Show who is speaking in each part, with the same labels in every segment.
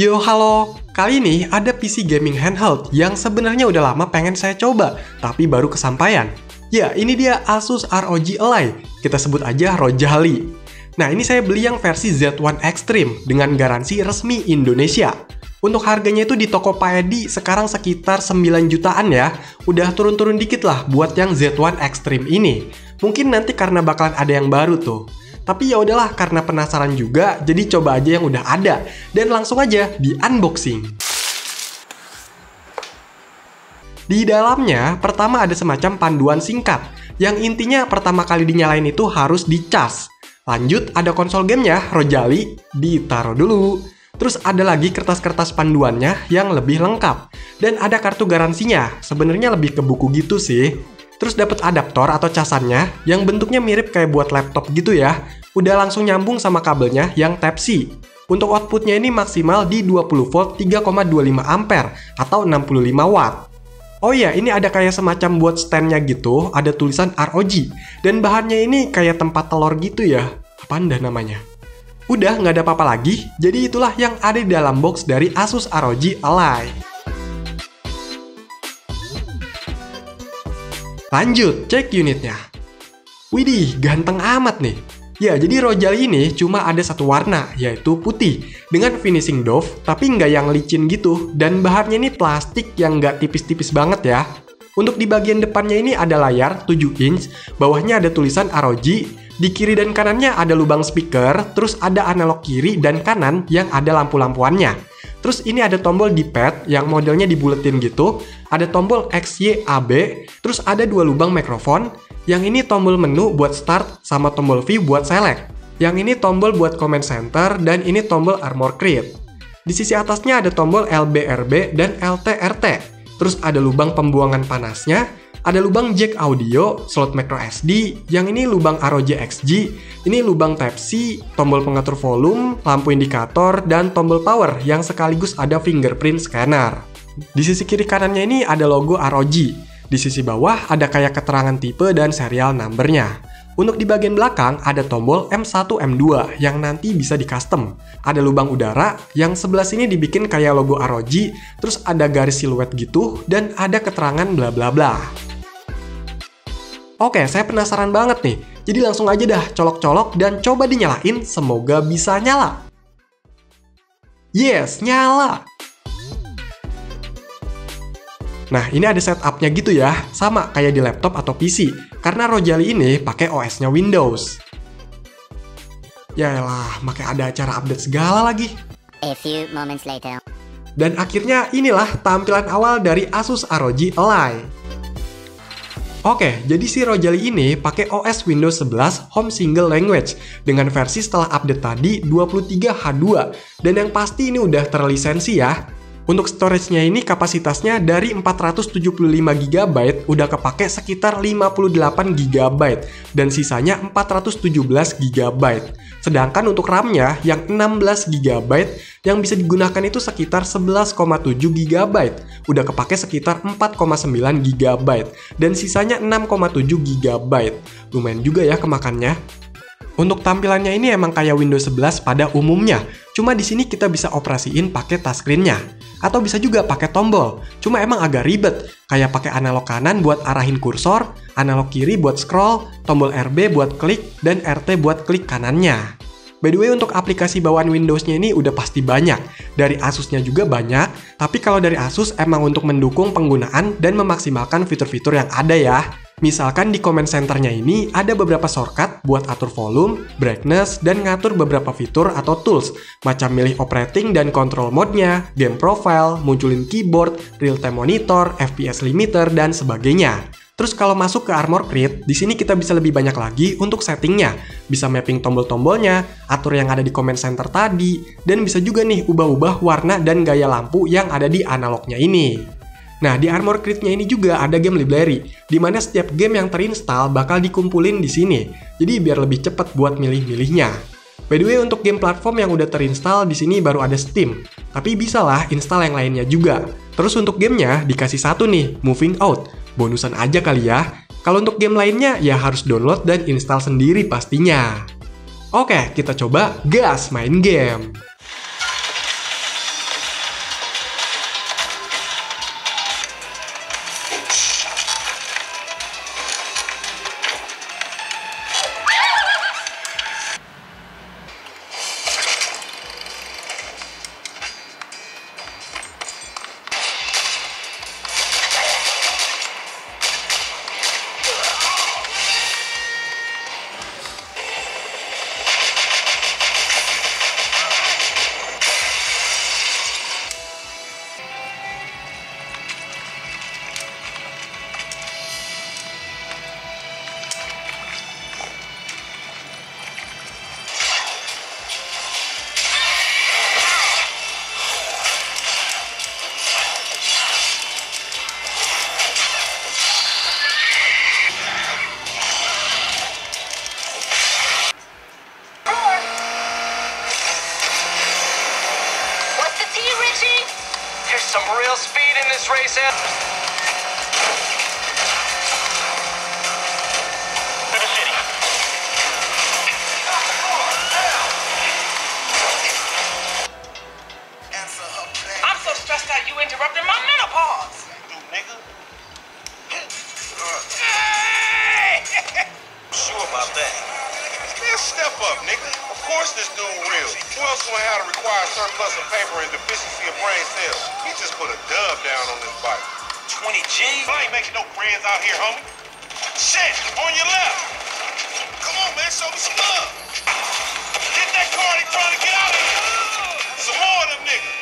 Speaker 1: Yo halo, kali ini ada PC gaming handheld yang sebenarnya udah lama pengen saya coba, tapi baru kesampaian. Ya, ini dia Asus ROG Ally, kita sebut aja Rojali. Nah, ini saya beli yang versi Z1 Extreme dengan garansi resmi Indonesia. Untuk harganya itu di Tokopedia sekarang sekitar 9 jutaan ya. Udah turun-turun dikit lah buat yang Z1 Extreme ini. Mungkin nanti karena bakalan ada yang baru tuh. Tapi ya udahlah, karena penasaran juga, jadi coba aja yang udah ada dan langsung aja di unboxing. Di dalamnya pertama ada semacam panduan singkat yang intinya pertama kali dinyalain itu harus dicas. Lanjut ada konsol gamenya Rojali, ditaruh dulu. Terus ada lagi kertas-kertas panduannya yang lebih lengkap dan ada kartu garansinya. Sebenarnya lebih ke buku gitu sih. Terus dapat adaptor atau casannya yang bentuknya mirip kayak buat laptop gitu ya. Udah langsung nyambung sama kabelnya yang Type-C. Untuk outputnya ini maksimal di 20 volt 3,25 ampere atau 65 watt. Oh iya, ini ada kayak semacam buat standnya gitu, ada tulisan ROG. Dan bahannya ini kayak tempat telur gitu ya. Apaan dah namanya? Udah nggak ada apa-apa lagi, jadi itulah yang ada di dalam box dari Asus ROG Ally. Lanjut, cek unitnya. Widih, ganteng amat nih. Ya, jadi Rojali ini cuma ada satu warna, yaitu putih. Dengan finishing doff, tapi nggak yang licin gitu. Dan bahannya ini plastik yang nggak tipis-tipis banget ya. Untuk di bagian depannya ini ada layar 7 inch, bawahnya ada tulisan ROG, di kiri dan kanannya ada lubang speaker, terus ada analog kiri dan kanan yang ada lampu-lampuannya. Terus ini ada tombol D-pad yang modelnya dibuletin gitu, ada tombol XYAB, terus ada 2 lubang mikrofon, yang ini tombol menu buat start sama tombol V buat select. Yang ini tombol buat command center dan ini tombol armor crate. Di sisi atasnya ada tombol LBRB dan LTRT. Terus ada lubang pembuangan panasnya, ada lubang jack audio, slot micro SD, yang ini lubang ROG XG, ini lubang Type-C, tombol pengatur volume, lampu indikator, dan tombol power yang sekaligus ada fingerprint scanner. Di sisi kiri kanannya ini ada logo ROG. Di sisi bawah ada kayak keterangan tipe dan serial numbernya. Untuk di bagian belakang ada tombol M1, M2 yang nanti bisa di custom. Ada lubang udara yang sebelah sini dibikin kayak logo ROG, terus ada garis siluet gitu, dan ada keterangan bla bla bla. Oke, saya penasaran banget nih. Jadi langsung aja dah colok-colok dan coba dinyalain, semoga bisa nyala. Yes, nyala! Nah, ini ada setupnya gitu ya, sama kayak di laptop atau PC, karena Rojali ini pakai OS-nya Windows. Yaelah, makai ada acara update segala lagi.
Speaker 2: A few moments later.
Speaker 1: Dan akhirnya inilah tampilan awal dari Asus ROG Ally. Oke, jadi si Rojali ini pakai OS Windows 11 Home Single Language dengan versi setelah update tadi 23H2, dan yang pasti ini udah terlisensi ya. Untuk storage-nya ini kapasitasnya dari 475GB udah kepake sekitar 58GB dan sisanya 417GB. Sedangkan untuk RAM-nya yang 16GB yang bisa digunakan itu sekitar 11,7GB. Udah kepake sekitar 4,9GB dan sisanya 6,7GB. Lumayan juga ya kemakannya. Untuk tampilannya ini emang kayak Windows 11 pada umumnya, cuma di sini kita bisa operasiin pakai touchscreen-nya. Atau bisa juga pakai tombol, cuma emang agak ribet, kayak pakai analog kanan buat arahin kursor, analog kiri buat scroll, tombol RB buat klik, dan RT buat klik kanannya. By the way, untuk aplikasi bawaan Windows-nya ini udah pasti banyak, dari Asus-nya juga banyak, tapi kalau dari Asus emang untuk mendukung penggunaan dan memaksimalkan fitur-fitur yang ada ya. Misalkan di command center-nya ini ada beberapa shortcut buat atur volume, brightness, dan ngatur beberapa fitur atau tools, macam milih operating dan control mode-nya, game profile, munculin keyboard, real-time monitor, FPS limiter, dan sebagainya. Terus kalau masuk ke armor crate, di sini kita bisa lebih banyak lagi untuk settingnya. Bisa mapping tombol-tombolnya, atur yang ada di command center tadi, dan bisa juga nih ubah-ubah warna dan gaya lampu yang ada di analognya ini. Nah, di armor crate-nya ini juga ada game library, di mana setiap game yang terinstall bakal dikumpulin di sini. Jadi biar lebih cepat buat milih-milihnya. By the way, untuk game platform yang udah terinstall di sini baru ada Steam, tapi bisa lah install yang lainnya juga. Terus untuk gamenya dikasih satu nih, Moving Out. Bonusan aja kali ya. Kalau untuk game lainnya ya harus download dan install sendiri pastinya. Oke, kita coba gas main game.
Speaker 3: Some real speed in this race. I'm so stressed out you interrupted my menopause. Nigga. Sure about that. Man, step up, nigga. Of course this dude real. Who else gonna have to require surplus of paper and deficiency of brain cells? He just put a dub down on this bike. 20 G? I ain't making no friends out here, homie. Shit, on your left. Come on, man, show me some love. Get that car, they trying to get out of here. Some more of them niggas.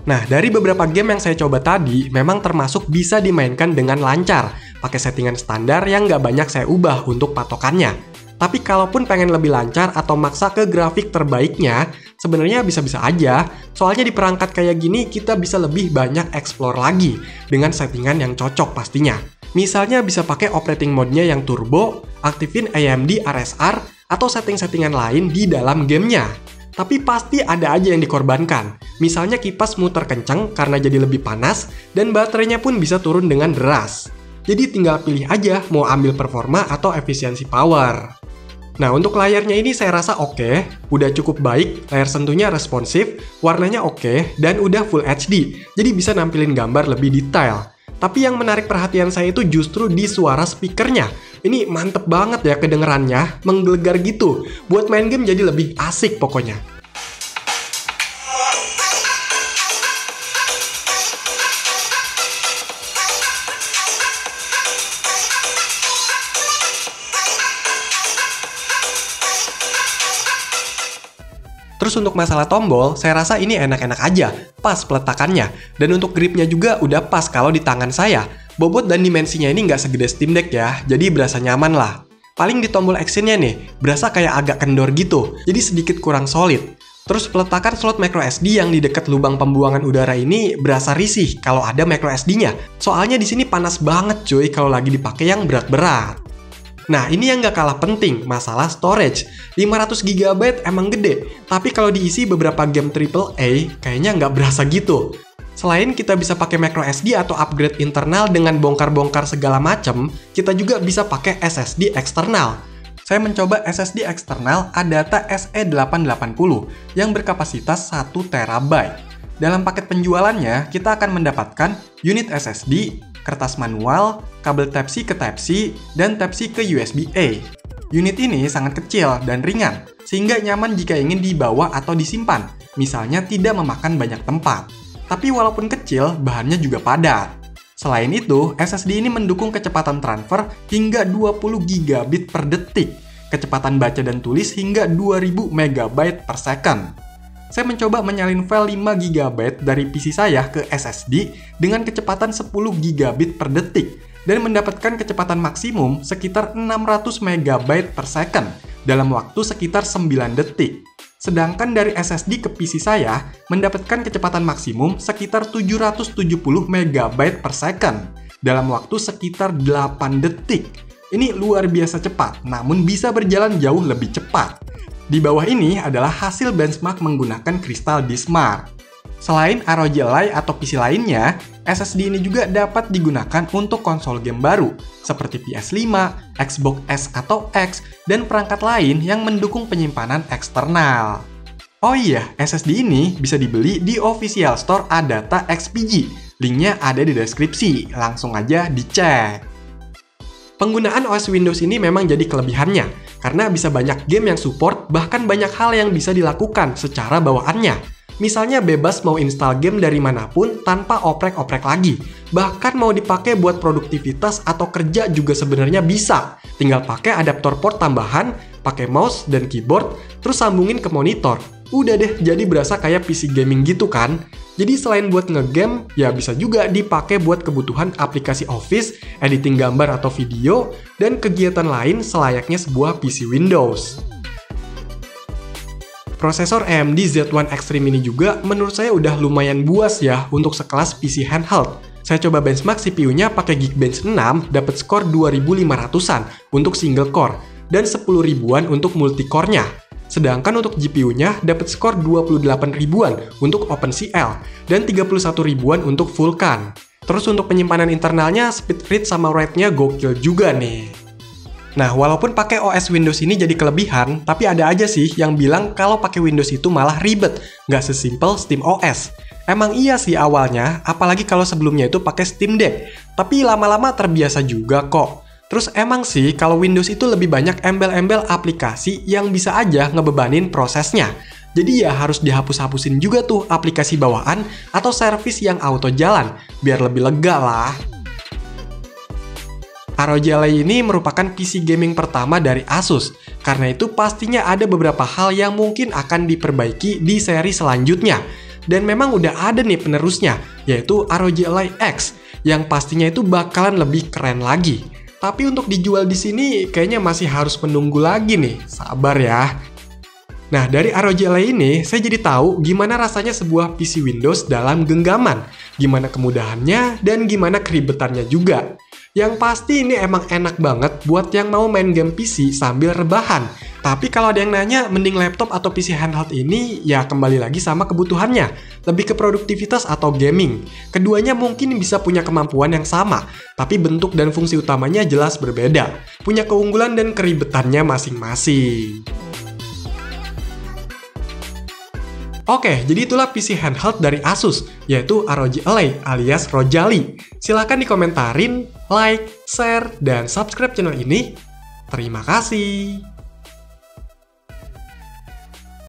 Speaker 1: Nah, dari beberapa game yang saya coba tadi, memang termasuk bisa dimainkan dengan lancar, pakai settingan standar yang nggak banyak saya ubah untuk patokannya. Tapi kalaupun pengen lebih lancar atau maksa ke grafik terbaiknya, sebenarnya bisa-bisa aja, soalnya di perangkat kayak gini kita bisa lebih banyak explore lagi, dengan settingan yang cocok pastinya. Misalnya bisa pakai operating mode-nya yang turbo, aktifin AMD RSR, atau setting-settingan lain di dalam gamenya. Tapi pasti ada aja yang dikorbankan. Misalnya kipas muter kencang karena jadi lebih panas, dan baterainya pun bisa turun dengan deras. Jadi tinggal pilih aja mau ambil performa atau efisiensi power. Nah, untuk layarnya ini saya rasa oke, udah cukup baik, layar sentuhnya responsif, warnanya oke, dan udah Full HD, jadi bisa nampilin gambar lebih detail. Tapi yang menarik perhatian saya itu justru di suara speakernya. Ini mantep banget ya kedengerannya, menggelegar gitu. Buat main game jadi lebih asik pokoknya. Terus untuk masalah tombol, saya rasa ini enak-enak aja, pas peletakannya. Dan untuk gripnya juga udah pas kalau di tangan saya. Bobot dan dimensinya ini nggak segede Steam Deck ya, jadi berasa nyaman lah. Paling di tombol actionnya nih, berasa kayak agak kendor gitu, jadi sedikit kurang solid. Terus peletakan slot microSD yang di dekat lubang pembuangan udara ini berasa risih kalau ada microSD-nya. Soalnya di sini panas banget cuy kalau lagi dipakai yang berat-berat. Nah, ini yang nggak kalah penting, masalah storage. 500GB emang gede, tapi kalau diisi beberapa game AAA, kayaknya nggak berasa gitu. Selain kita bisa pakai microSD atau upgrade internal dengan bongkar-bongkar segala macam, kita juga bisa pakai SSD eksternal. Saya mencoba SSD eksternal Adata SE880 yang berkapasitas 1 TB. Dalam paket penjualannya, kita akan mendapatkan unit SSD, kertas manual, kabel Type-C ke Type-C, dan Type-C ke USB-A. Unit ini sangat kecil dan ringan, sehingga nyaman jika ingin dibawa atau disimpan, misalnya tidak memakan banyak tempat. Tapi walaupun kecil, bahannya juga padat. Selain itu, SSD ini mendukung kecepatan transfer hingga 20 GB per detik, kecepatan baca dan tulis hingga 2000 MB per second. Saya mencoba menyalin file 5 GB dari PC saya ke SSD dengan kecepatan 10 GB per detik dan mendapatkan kecepatan maksimum sekitar 600 MB per second dalam waktu sekitar 9 detik. Sedangkan dari SSD ke PC saya mendapatkan kecepatan maksimum sekitar 770 MB per second dalam waktu sekitar 8 detik. Ini luar biasa cepat, namun bisa berjalan jauh lebih cepat. Di bawah ini adalah hasil benchmark menggunakan Crystal Disk Mark. Selain ROG Ally atau PC lainnya, SSD ini juga dapat digunakan untuk konsol game baru, seperti PS5, Xbox S atau X, dan perangkat lain yang mendukung penyimpanan eksternal. Oh iya, SSD ini bisa dibeli di official store Adata XPG. Linknya ada di deskripsi, langsung aja dicek. Penggunaan OS Windows ini memang jadi kelebihannya, karena bisa banyak game yang support, bahkan banyak hal yang bisa dilakukan secara bawaannya. Misalnya bebas mau install game dari manapun tanpa oprek-oprek lagi. Bahkan mau dipakai buat produktivitas atau kerja juga sebenarnya bisa. Tinggal pakai adaptor port tambahan, pakai mouse dan keyboard, terus sambungin ke monitor. Udah deh, jadi berasa kayak PC gaming gitu kan. Jadi selain buat ngegame, ya bisa juga dipakai buat kebutuhan aplikasi Office, editing gambar atau video, dan kegiatan lain selayaknya sebuah PC Windows. Prosesor AMD Z1 Extreme ini juga menurut saya udah lumayan buas ya untuk sekelas PC handheld. Saya coba benchmark CPU-nya pakai Geekbench 6, dapat skor 2500-an untuk single core. dan 10 ribuan untuk multicore-nya. Sedangkan untuk GPU-nya dapat skor 28 ribuan untuk OpenCL dan 31 ribuan untuk Vulkan. Terus untuk penyimpanan internalnya, speed read sama write-nya gokil juga nih. Nah, walaupun pakai OS Windows ini jadi kelebihan, tapi ada aja sih yang bilang kalau pakai Windows itu malah ribet, nggak sesimpel SteamOS. Emang iya sih awalnya, apalagi kalau sebelumnya itu pakai Steam Deck, tapi lama-lama terbiasa juga kok. Terus emang sih kalau Windows itu lebih banyak embel-embel aplikasi yang bisa aja ngebebanin prosesnya. Jadi ya harus dihapus-hapusin juga tuh aplikasi bawaan atau servis yang auto jalan, biar lebih lega lah. ROG Ally ini merupakan PC gaming pertama dari Asus, karena itu pastinya ada beberapa hal yang mungkin akan diperbaiki di seri selanjutnya. Dan memang udah ada nih penerusnya, yaitu ROG Ally X, yang pastinya itu bakalan lebih keren lagi. Tapi untuk dijual di sini kayaknya masih harus menunggu lagi nih, sabar ya. Nah, dari ROG Ally ini, saya jadi tahu gimana rasanya sebuah PC Windows dalam genggaman, gimana kemudahannya, dan gimana keribetannya juga. Yang pasti ini emang enak banget buat yang mau main game PC sambil rebahan. Tapi kalau ada yang nanya, mending laptop atau PC handheld ini, ya kembali lagi sama kebutuhannya. Lebih ke produktivitas atau gaming. Keduanya mungkin bisa punya kemampuan yang sama, tapi bentuk dan fungsi utamanya jelas berbeda. Punya keunggulan dan keribetannya masing-masing. Oke, jadi itulah PC handheld dari Asus, yaitu ROG Ally alias Rojali. Silahkan dikomentarin, like, share, dan subscribe channel ini. Terima kasih.